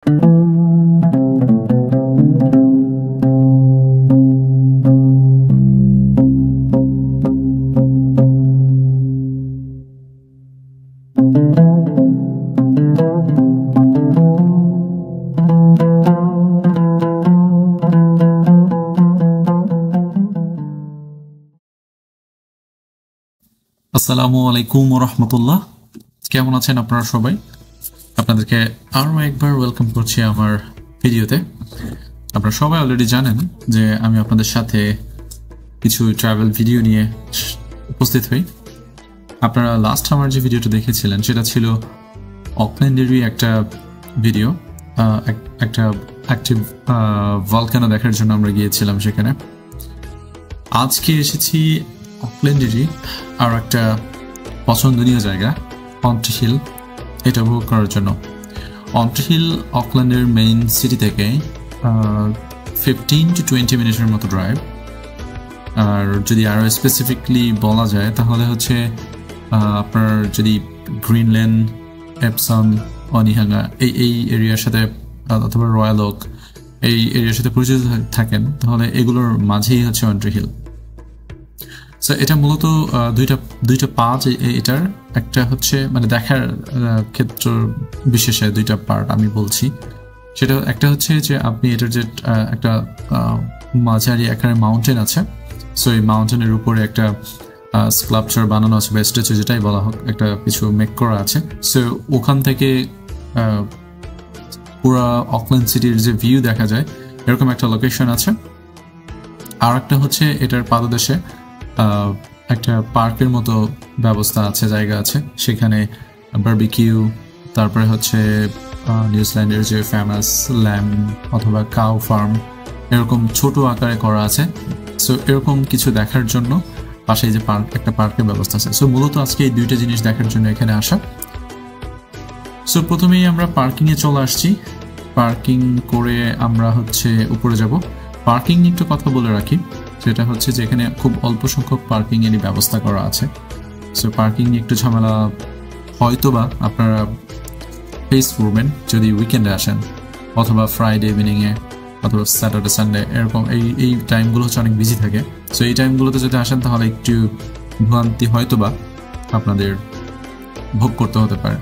আসসালামু আলাইকুম ওয়া রাহমাতুল্লাহ। কেমন আছেন আপনারা সবাই? আপনাদেরকে আরো একবার ওয়েলকাম করছি আমার ভিডিওতে। আপনারা সবাই অলরেডি জানেন যে আমি আপনাদের সাথে কিছু ট্রাভেল ভিডিও নিয়ে উপস্থিত হই। আপনারা লাস্ট আমার যে ভিডিওটা দেখেছিলেন সেটা ছিল অকল্যান্ডেরই একটা ভিডিও, একটা অ্যাক্টিভ ভলকানো দেখার জন্য আমরা গিয়েছিলাম সেখানে। আজকে এসেছি অকল্যান্ডেরই আর একটা পছন্দনীয় জায়গা অন্ট্রি হিল, এটা উপভোগ করার জন্য। অন্ট্রি হিল অকল্যান্ডের মেইন সিটি থেকে 15 to 20 মিনিটের মতো ড্রাইভ। আর যদি আরও স্পেসিফিকলি বলা যায় তাহলে হচ্ছে আপনার যদি গ্রিনল্যান্ড, এপসন, অনিহাঙ্গা এই এরিয়ার সাথে অথবা রয়্যাল ওক এই এরিয়ার সাথে পরিচিত থাকেন তাহলে এগুলোর মাঝেই হচ্ছে অন্ট্রি হিল। সো এটা মূলত দুইটা পার্ট এটার, একটা হচ্ছে মানে দেখার ক্ষেত্র বিশেষে দুইটা পার্ট আমি বলছি। সেটা একটা হচ্ছে যে আপনি এটার যে একটা মাঝারি আকারের মাউন্টেন আছে, সো এই মাউন্টেনের উপরে একটা স্কাল্পচার বানানো আছে বা স্ট্যাচু যেটাই বলা হোক, একটা কিছু মেক করা আছে। সো ওখান থেকে পুরা অকল্যান্ড সিটির যে ভিউ দেখা যায় এরকম একটা লোকেশন আছে। আর একটা হচ্ছে এটার পাদদেশে একটা পার্কের মতো ব্যবস্থা আছে, জায়গা আছে, সেখানে বারবিকিউ, তারপরে হচ্ছে নিউজিল্যান্ডের যে ফেমাস ল্যাম্ব অথবা কাউ ফার্ম এরকম ছোট আকারে করা আছে। সো এরকম কিছু দেখার জন্য পাশে যে একটা পার্কের ব্যবস্থা আছে। সো মূলত আজকে এই দুইটা জিনিস দেখার জন্য এখানে আসা। সো প্রথমেই আমরা পার্কিংয়ে চলে আসছি। পার্কিং করে আমরা হচ্ছে উপরে যাব। পার্কিং নিয়ে একটু কথা বলে রাখি, সেটা হচ্ছে যে এখানে খুব অল্প সংখ্যক পার্কিং এরই ব্যবস্থা করা আছে। সো পার্কিং নিয়ে একটু ঝামেলা হয়তোবা আপনারা ফেস করবেন যদি উইকেন্ডে আসেন অথবা ফ্রাইডে ইভিনিংয়ে অথবা স্যাটারডে সানডে, এরকম এই টাইমগুলো হচ্ছে অনেক বিজি থাকে। সো এই টাইমগুলোতে যদি আসেন তাহলে একটু ভ্রান্তি হয়তোবা আপনাদের ভোগ করতে হতে পারে।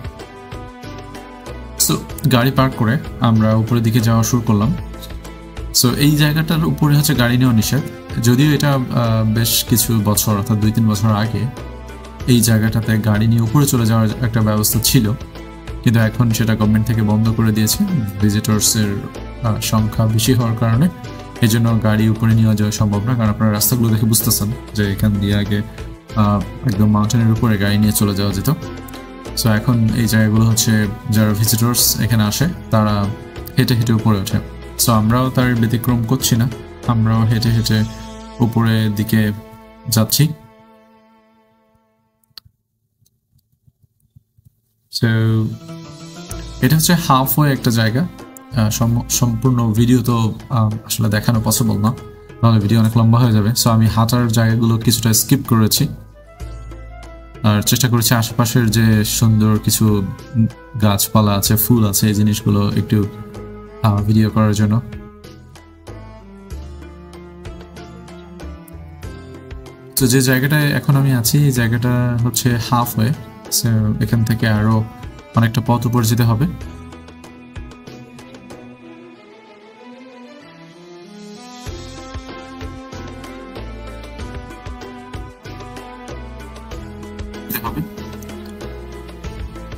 সো গাড়ি পার্ক করে আমরা উপরের দিকে যাওয়া শুরু করলাম। সো এই জায়গাটার উপরে হচ্ছে গাড়ি নেওয়া নিষেধ, যদিও এটা বেশ কিছু বছর অর্থাৎ 2-3 বছর আগে এই জায়গাটাতে গাড়ি নিয়ে উপরে চলে যাওয়ার একটা ব্যবস্থা ছিল, কিন্তু এখন সেটা গভর্নমেন্ট থেকে বন্ধ করে দিয়েছে ভিজিটর্সের সংখ্যা বেশি হওয়ার কারণে। এই জন্য গাড়ি উপরে নিয়ে যাওয়া সম্ভব না, কারণ আপনারা রাস্তাগুলো দেখে বুঝতেছেন যে এখান দিয়ে আগে একদম মাউন্টেনের উপরে গাড়ি নিয়ে চলে যাওয়া যেত। সো এখন এই জায়গাগুলো হচ্ছে যারা ভিজিটর্স এখানে আসে তারা হেঁটে হেঁটে উপরে ওঠে। সো আমরাও তার ব্যতিক্রম করছি না, আমরাও হেঁটে হেঁটে উপরের দিকে যাচ্ছি। সো এটা হচ্ছে হাফওয়ে একটা জায়গা। সম্পূর্ণ ভিডিও তো আসলে দেখানো পসিবল না, তাহলে ভিডিও অনেক লম্বা হয়ে যাবে। সো আমি হাঁটার জায়গাগুলো কিছুটা স্কিপ করেছি আর চেষ্টা করেছি আশেপাশের যে সুন্দর কিছু গাছপালা আছে, ফুল আছে, এই জিনিসগুলো একটু ভিডিও করার জন্য। তো যে জায়গাটায় এখন আমি আছি এই জায়গাটা হচ্ছে হাফওয়ে। সো এখান থেকে আরো অনেকটা পথ উপর যেতে হবে।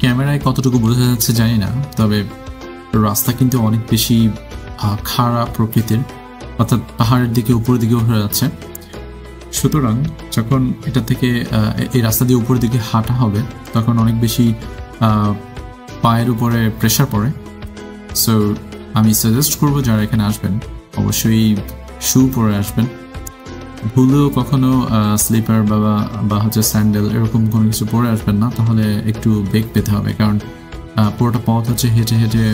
ক্যামেরায় কতটুকু বোঝা যাচ্ছে জানি না, তবে রাস্তা কিন্তু অনেক বেশি খাড়া প্রকৃতির, অর্থাৎ পাহাড়ের দিকে উপরের দিকে উঠে যাচ্ছে। সুতরাং যখন এটা থেকে এই রাস্তা দিয়ে উপরের দিকে হাঁটা হবে তখন অনেক বেশি পায়ের উপরে প্রেশার পড়ে। সো আমি সাজেস্ট করবো যারা এখানে আসবেন অবশ্যই শু পরে আসবেন। ভুলেও কখনো স্লিপার বা হচ্ছে স্যান্ডেল এরকম কোনো কিছু পরে আসবেন না, তাহলে একটু বেগ পেতে হবে, কারণ পুরোটা পথ হচ্ছে হেঁটে হেঁটে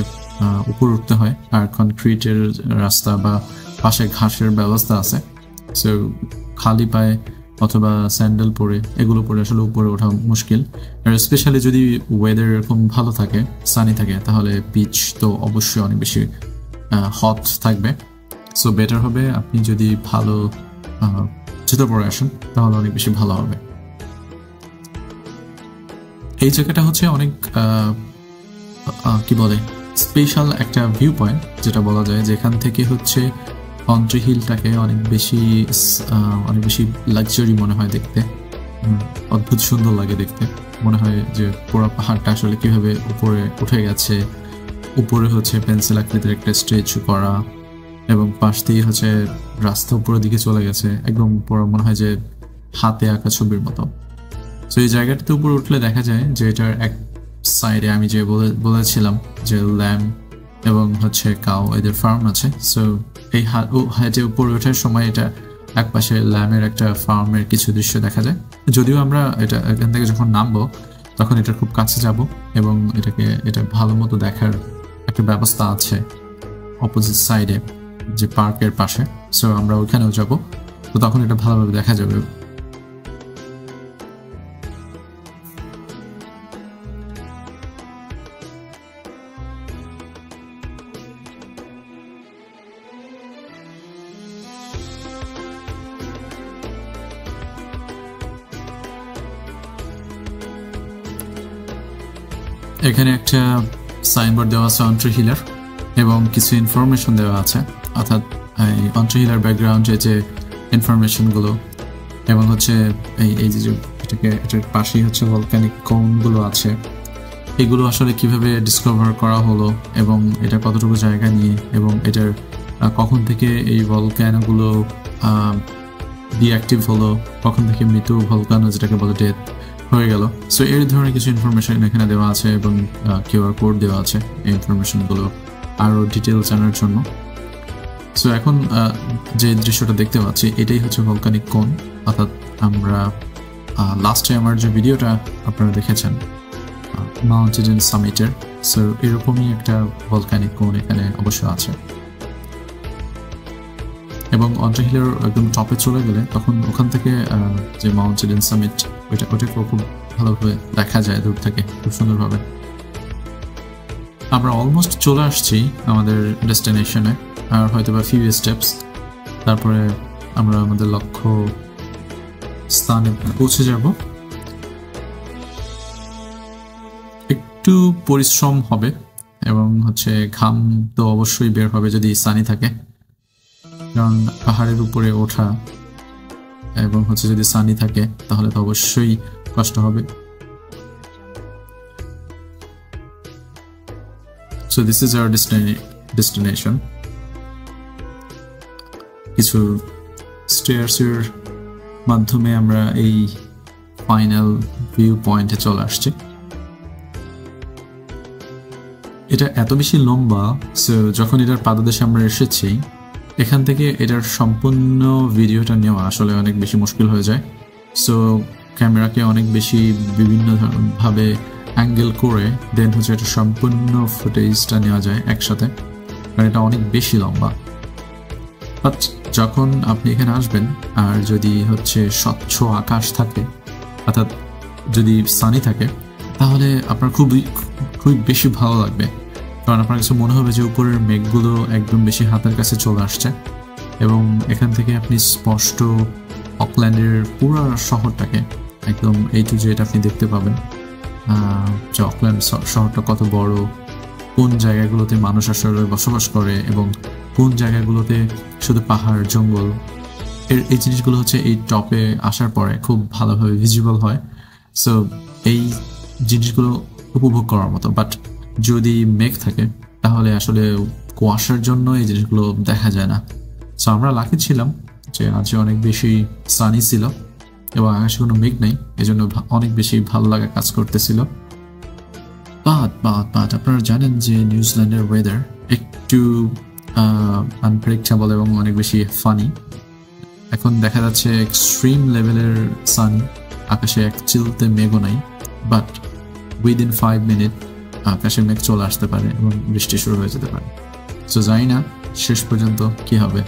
উপর উঠতে হয় আর কনক্রিটের রাস্তা বা পাশে ঘাসের ব্যবস্থা আছে। সো খালি পায়ে অথবা স্যান্ডেল পরে, এগুলো পরে আসলে উপরে ওঠা মুশকিল। আর স্পেশালি যদি ওয়েদার এরকম ভালো থাকে, সানি থাকে, তাহলে পিচ তো অবশ্যই অনেক বেশি হট থাকবে। সো বেটার হবে আপনি যদি ভালো জুতো পরে আসেন, তাহলে অনেক বেশি ভালো হবে। এই জায়গাটা হচ্ছে অনেক কি বলে স্পেশাল একটা ভিউ পয়েন্ট, যেটা বলা যায়, যেখান থেকে হচ্ছে অন্ট্রি হিলটাকে অনেক বেশি লাক্সারি মনে হয় দেখতে, অদ্ভুত সুন্দর লাগে দেখতে। মনে হয় যে পুরো পাহাড়টা আসলে কিভাবে উপরে উঠে গেছে, উপরে হচ্ছে পেন্সিল আকৃতির একটা স্ট্যাচু করা, এবং পাশ দিয়ে হচ্ছে রাস্তা উপরের দিকে চলে গেছে, একদম পুরো মনে হয় যে হাতে আঁকা ছবির মতো। তো এই জায়গাটাতে উপরে উঠলে দেখা যায় যে এটার এক সাইডে আমি যে বলেছিলাম যে ল্যাম্প এবং হচ্ছে কাউ, এদের ফার্ম আছে। সো এই হাইটে উপরে ওঠার সময় এটা এক পাশে ল্যাম্পের একটা ফার্মের কিছু দৃশ্য দেখা যায়। যদিও আমরা এখান থেকে যখন নামবো তখন এটার খুব কাছে যাব, এবং এটা ভালো মতো দেখার একটা ব্যবস্থা আছে অপোজিট সাইডে, যে পার্কের পাশে। সো আমরা ওইখানেও যাব, তো তখন এটা ভালোভাবে দেখা যাবে। এখানে একটা সাইনবোর্ড দেওয়া আছে অন্ট্রি হিলার, এবং কিছু ইনফরমেশন দেওয়া আছে, অর্থাৎ এই অন্ট্রি হিলার ব্যাকগ্রাউন্ডে যে ইনফরমেশনগুলো, এবং হচ্ছে এই যে এটার পাশেই হচ্ছে ভলকানিক কোনগুলো আছে, এগুলো আসলে কিভাবে ডিসকভার করা হলো, এবং এটা কতটুকু জায়গা নিয়ে, এবং এটার কখন থেকে এই ভলকানোগুলো ডিঅ্যাক্টিভ হলো, কখন থেকে মৃত ভলকানো যেটাকে বলে ডেথ হয়ে গেল। সো এই ধরনের কিছু ইনফরমেশন এখানে দেওয়া আছে, এবং কিউআর কোড দেওয়া আছে এই ইনফরমেশনগুলো আরও ডিটেল জানার জন্য। সো এখন যে দৃশ্যটা দেখতে পাচ্ছি এটাই হচ্ছে ভলকানিক কোন, অর্থাৎ আমরা লাস্টে আমার যে ভিডিওটা আপনারা দেখেছেন মাউন্ট ইডেন সামিটের, সো এরকমই একটা ভলকানিক কোন এখানে অবশ্য আছে। এবং অন্ট্রি হিলের একদম টপে চলে গেলে তখন ওখান থেকে যে মাউন্ট ইডেন সামিট, ওটাকে খুব ভালোভাবে দেখা যায় দূর থেকে, খুব সুন্দরভাবে। আমরা অলমোস্ট চলে আসছি আমাদের ডেস্টিনেশনে, আর হয়তো বা ফিউ স্টেপস, তারপরে আমরা আমাদের লক্ষ্য স্থানে পৌঁছে যাব। একটু পরিশ্রম হবে, এবং হচ্ছে ঘাম তো অবশ্যই বের হবে যদি সানি থাকে, কারণ পাহাড়ের উপরে ওঠা, এবং হচ্ছে যদি সানি থাকে তাহলে তো অবশ্যই কষ্ট হবে। So this is our destination. কিছু স্টেয়ার্সের মাধ্যমে আমরা এই ফাইনাল ভিউ পয়েন্টে চলে আসছি। এটা এত বেশি লম্বা, সো যখন এটার পাদদেশে আমরা এসেছি, এখান থেকে এটার সম্পূর্ণ ভিডিওটা নেওয়া আসলে অনেক বেশি মুশকিল হয়ে যায়। সো ক্যামেরাকে অনেক বেশি বিভিন্নভাবে অ্যাঙ্গেল করে দেন হচ্ছে এটা সম্পূর্ণ ফুটেজটা নেওয়া যায় একসাথে, কারণ এটা অনেক বেশি লম্বা। বাট যখন আপনি এখানে আসবেন, আর যদি হচ্ছে স্বচ্ছ আকাশ থাকে, অর্থাৎ যদি সানি থাকে, তাহলে আপনার খুবই বেশি ভালো লাগবে, কারণ আপনার কাছে মনে হবে যে উপরের মেঘগুলো একদম বেশি হাতের কাছে চলে আসছে, এবং এখান থেকে আপনি স্পষ্ট অকল্যান্ডের পুরো শহরটাকে একদম এই টু জেড আপনি দেখতে পাবেন, যে অকল্যান্ড শহরটা কত বড়, কোন জায়গাগুলোতে মানুষ আসলে বসবাস করে, এবং কোন জায়গাগুলোতে শুধু পাহাড় জঙ্গল। এই জিনিসগুলো হচ্ছে এই টপে আসার পরে খুব ভালোভাবে ভিজিবল হয়। সো এই জিনিসগুলো উপভোগ করার মতো। বাট যদি মেঘ থাকে তাহলে আসলে কুয়াশার জন্য এই জিনিসগুলো দেখা যায় না। সো আমরা লাকি ছিলাম যে আজ অনেক বেশি সানি ছিল এবং আকাশে কোনো মেঘ নেই, এজন্য অনেক বেশি ভালো লাগা কাজ করতেছিল। বাট আপনারা জানেন যে নিউজিল্যান্ডের ওয়েদার একটু আনপ্রেডিক্টেবল এবং অনেক বেশি ফানি। এখন দেখা যাচ্ছে এক্সট্রিম লেভেলের সানি, আকাশে এক চিলতে মেঘও নাই, বাট উইদিন 5 মিনিট আকাশে মেঘ চলে আসতে পারে এবং বৃষ্টি শুরু হয়ে যেতে পারে। সো জানি না শেষ পর্যন্ত কি হবে।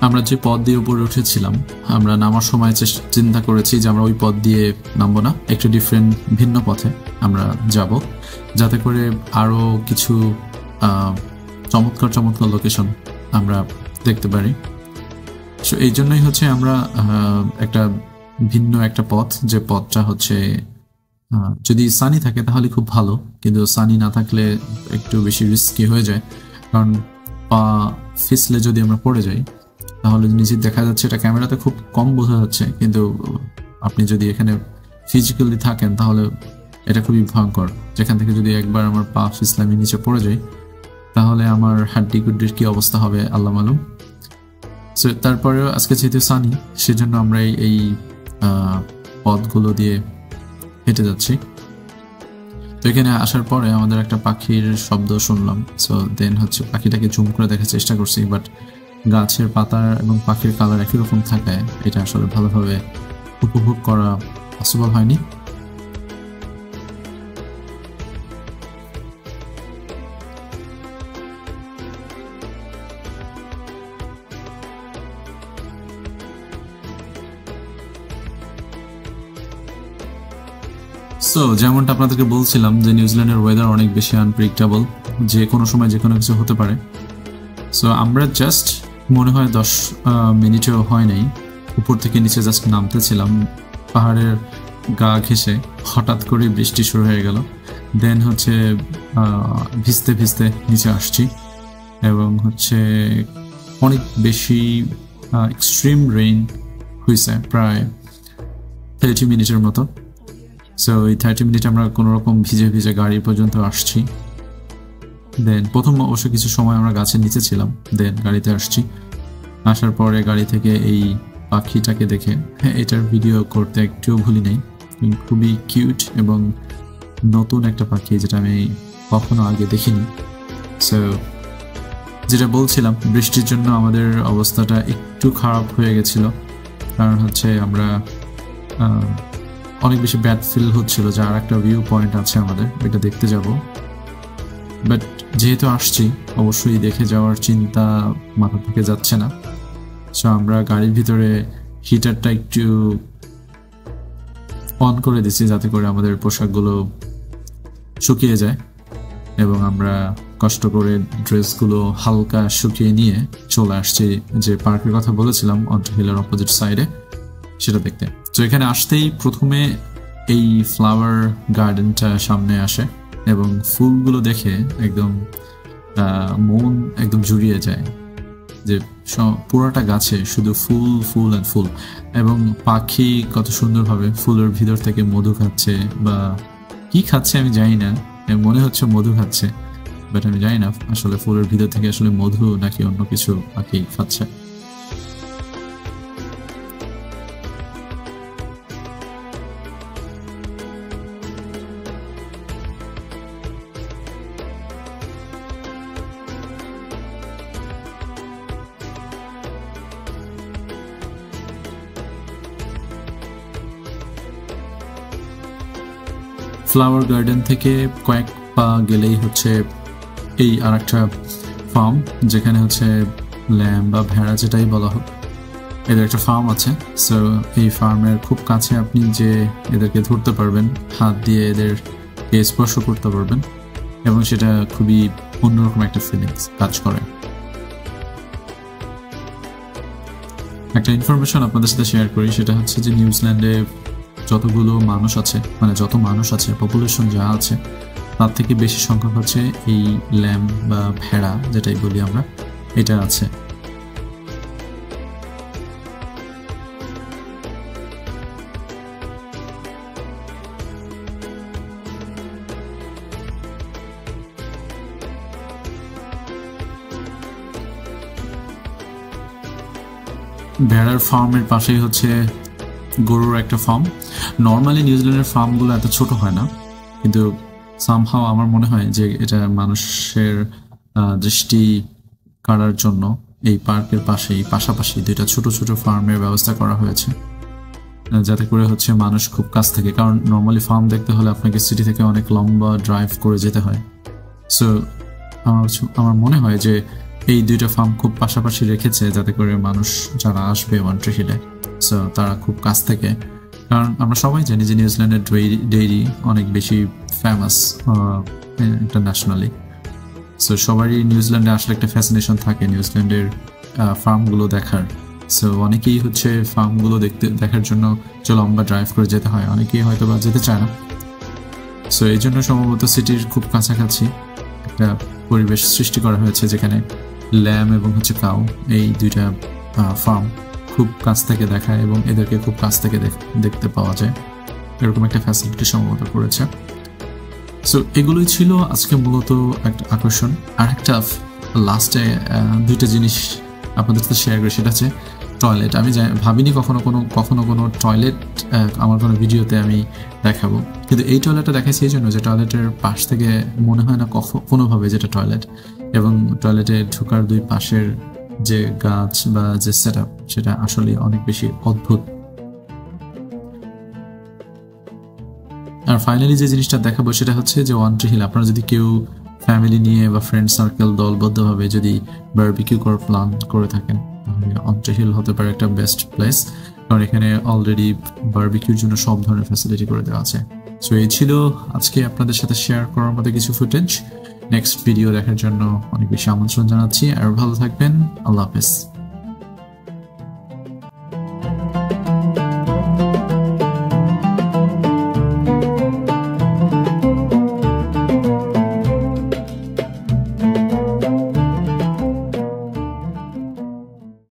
আমরা যে পথ দিয়ে উপরে উঠেছিলাম, আমরা নামার সময় চিন্তা করেছি যে আমরা ওই পথ দিয়ে নামবো না, একটু ভিন্ন পথে আমরা যাব, যাতে করে আরও কিছু চমৎকার চমৎকার লোকেশন আমরা দেখতে পারি। সো এই জন্যই হচ্ছে আমরা একটা ভিন্ন একটা পথ, যে পথটা হচ্ছে যদি সানি থাকে তাহলে খুব ভালো, কিন্তু সানি না থাকলে একটু বেশি রিস্কি হয়ে যায়, কারণ পা ফিসলে যদি আমরা পড়ে যাই তাহলে নিচে দেখা যাচ্ছে, এটা ক্যামেরাতে খুব কম বোঝা যাচ্ছে, কিন্তু আপনি যদি এখানে ফিজিক্যালি থাকেন তাহলে এটা খুবই ভয়ঙ্কর। যেখান থেকে যদি একবার আমার পা ফিসলে আমি নিচে পড়ে যাই তাহলে আমার হাড্ডি গুড্ডির কি অবস্থা হবে আল্লাহ মালুম। সো তারপরেও আজকে যেহেতু সানি, সেজন্য আমরা এই পথগুলো দিয়ে হেঁটে যাচ্ছি। তো এখানে আসার পরে আমাদের একটা পাখির শব্দ শুনলাম। সো দেন হচ্ছে পাখিটাকে জুম করে দেখার চেষ্টা করছি, বাট গাছের পাতা এবং পাখির কালার একই রকম থাকায় এটা আসলে ভালোভাবে উপভোগ করা পসিবল হয়নি। সো যেমনটা আপনাদেরকে বলছিলাম যে নিউজিল্যান্ডের ওয়েদার অনেক বেশি আনপ্রেডিক্টেবল, যে কোনো সময় যে কোনো কিছু হতে পারে। সো আমরা জাস্ট মনে হয় 10 মিনিটেও হয় নাই, উপর থেকে নিচে জাস্ট নামতেছিলাম, পাহাড়ের গা ঘেঁষে হঠাৎ করে বৃষ্টি শুরু হয়ে গেল। দেন হচ্ছে ভিজতে ভিজতে নিচে আসছি, এবং হচ্ছে অনেক বেশি এক্সট্রিম রেইন হয়েছে, প্রায় 30 মিনিটের মতো। সো এই 30 মিনিট আমরা কোনো রকম ভিজে ভিজে গাড়ি পর্যন্ত আসছি। দেন প্রথম অবশ্য কিছু সময় আমরা গাছের নিচে ছিলাম, দেন গাড়িতে আসছি। আসার পরে গাড়ি থেকে এই পাখিটাকে দেখে, হ্যাঁ এটার ভিডিও করতে একটুও ভুলি নাই, খুবই কিউট এবং নতুন একটা পাখি যেটা আমি কখনো আগে দেখিনি। সো যেটা বলছিলাম, বৃষ্টির জন্য আমাদের অবস্থাটা একটু খারাপ হয়ে গেছিল, কারণ হচ্ছে আমরা অনেক বেশি ব্যাড ফিল হচ্ছিল যে আর একটা ভিউ পয়েন্ট আছে আমাদের, এটা দেখতে যাব। বাট যেহেতু আসছি অবশ্যই দেখে যাওয়ার চিন্তা মাথা থেকে যাচ্ছে না। সো আমরা গাড়ির ভিতরে হিটারটা একটু অন করে দিচ্ছি যাতে করে আমাদের পোশাকগুলো শুকিয়ে যায়, এবং আমরা কষ্ট করে ড্রেসগুলো হালকা শুকিয়ে নিয়ে চলে আসছি যে পার্কের কথা বলেছিলাম অন্টার হিলের অপোজিট সাইডে, সেটা দেখতে। তো এখানে আসতেই প্রথমে এই ফ্লাওয়ার গার্ডেনটা সামনে আসে, এবং ফুলগুলো দেখে একদম মন একদম জুড়িয়ে যায়, যে পুরোটা গাছে শুধু ফুল ফুল অ্যান্ড ফুল, এবং পাখি কত সুন্দরভাবে ফুলের ভিতর থেকে মধু খাচ্ছে, বা কি খাচ্ছে আমি জানি না, মনে হচ্ছে মধু খাচ্ছে, বাট আমি জানি না আসলে ফুলের ভিতর থেকে আসলে মধু নাকি অন্য কিছু পাখি খাচ্ছে। ফ্লাওয়ার গার্ডেন থেকে কয়েক পা গেলেই হচ্ছে এই আর একটা ফার্ম, যেখানে হচ্ছে ল্যাম্ব বা ভেড়া যেটাই বলা হোক, এদের একটা ফার্ম আছে। সো এই ফার্মের খুব কাছে আপনি যে এদেরকে ধরতে পারবেন, হাত দিয়ে এদেরকে স্পর্শ করতে পারবেন, এবং সেটা খুবই অন্যরকম একটা ফিলিংস কাজ করে। একটা ইনফরমেশন আপনাদের সাথে শেয়ার করি, সেটা হচ্ছে যে নিউজিল্যান্ডে যতগুলো মানুষ আছে, মানে যত মানুষ আছে, পপুলেশন যা আছে, তার থেকে বেশি সংখ্যক হচ্ছে এই ল্যাম্ব বা ভেড়া যেটাই বলি আমরা, এটা আছে। ভেড়ার ফার্মের পাশেই হচ্ছে গরুর একটা ফার্ম। নর্মালি নিউজিল্যান্ডের ফার্মগুলো এত ছোট হয় না, কিন্তু সামহাও আমার মনে হয় যে এটা মানুষের দৃষ্টি কাড়ার জন্য এই পার্কের পাশাপাশি দুইটা ছোট ছোট ফার্মের ব্যবস্থা করা হয়েছে, যাতে করে হচ্ছে মানুষ খুব কাছ থেকে, কারণ নর্মালি ফার্ম দেখতে হলে আপনাকে সিটি থেকে অনেক লম্বা ড্রাইভ করে যেতে হয়। সো আমার মনে হয় যে এই দুইটা ফার্ম খুব পাশাপাশি রেখেছে যাতে করে মানুষ যারা আসবে ওয়ান ট্রি হিলে সো তারা খুব কাছ থেকে, কারণ আমরা সবাই জানি যে নিউজিল্যান্ডের ডেইরি অনেক বেশি ফেমাস ইন্টারন্যাশনালি। সো সবারই নিউজিল্যান্ডে আসলে একটা ফ্যাসিনেশন থাকে নিউজিল্যান্ডের ফার্মগুলো দেখার। সো অনেকেই হচ্ছে ফার্মগুলো দেখার জন্য যে লম্বা ড্রাইভ করে যেতে হয়, অনেকেই হয়তো বা যেতে চায় না। সো এই জন্য সম্ভবত সিটির খুব কাছাকাছি একটা পরিবেশ সৃষ্টি করা হয়েছে যেখানে ল্যাম এবং হচ্ছে কাউ এই দুইটা ফার্ম খুব কাছ থেকে দেখায় এবং এদেরকে খুব কাছ থেকে দেখতে পাওয়া যায়, এরকম একটা ফ্যাসিলিটি সম্ভবত করেছে। সো এগুলোই ছিল আজকে মূলত একটা আকর্ষণ। আর একটা লাস্টে দুইটা জিনিস আপনাদের সাথে শেয়ার করি, সেটা হচ্ছে টয়লেট। আমি ভাবিনি কখনো কোনো টয়লেট আমার কোনো ভিডিওতে আমি দেখাবো, কিন্তু এই টয়লেটটা দেখাইছি এই জন্য যে টয়লেটের পাশ থেকে মনে হয় না কোনোভাবে যেটা টয়লেট, এবং টয়লেটে ঢোকার দুই পাশের যে গাছ বা যে সেট আপ সেটা আসলে অনেক বেশি অদ্ভুত। আর ফাইনালি যে জিনিসটা দেখাবো সেটা হচ্ছে যে ওয়ান ট্রি হিল আপনারা যদি কেউ ফ্যামিলি নিয়ে বা ফ্রেন্ড সার্কেল দলবদ্ধভাবে যদি বারবিকিউ করার প্ল্যান করে থাকেন তাহলে ওয়ান ট্রি হিল হতে পারে একটা বেস্ট প্লেস, কারণ এখানে অলরেডি বারবিকিউর জন্য সব ধরনের ফ্যাসিলিটি করে দেওয়া আছে। সো এই ছিল আজকে আপনাদের সাথে শেয়ার করার মতো কিছু ফুটেজ। নেক্সট ভিডিও দেখার জন্য অনেক বেশি আমন্ত্রণ জানাচ্ছি, আর ভালো থাকবেন। আল্লাহ হাফেজ।